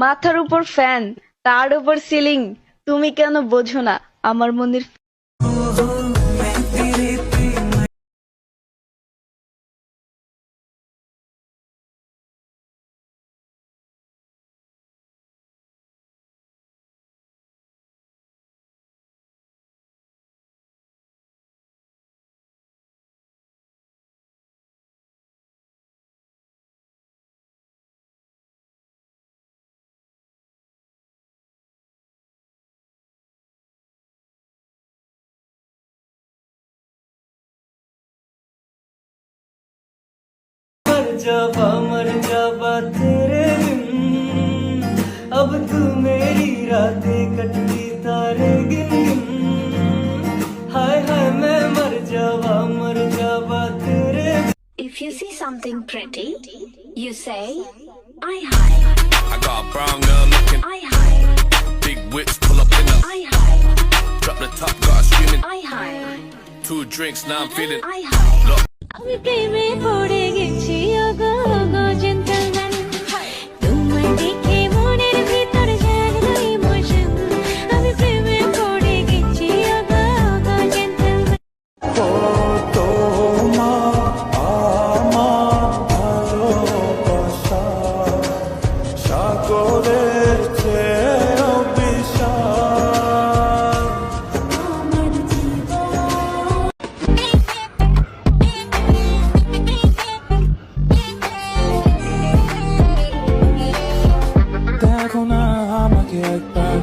মাথার উপর ফ্যান, তার উপর সিলিং, তুমি কেন বোঝো না আমার মনের। मर जाबा तेरे बिन, अब तू मेरी रातें कटती तारे गिन गिन। हाय हाय मैं मर जाबा तेरे बिन। If you see something pretty, you say, I hide. I got a brown girl looking, I hide. big whips pull up in the, I hide. drop the top, got her screaming. I hide. 2 drinks, now I'm feeling. I hide. Look, আমি প্রেমে পড়ে গেছি ওগো ওগো gentleman, তোমায় দেখে মনের ভিতর জাগলো ইমোশন। আমি প্রেমে পড়ে গেছি ওগো ওগো জেন্টলম্যান। সাগরের চেয়েও বিশাল আমার জীবন দেখো না আমাকে একবার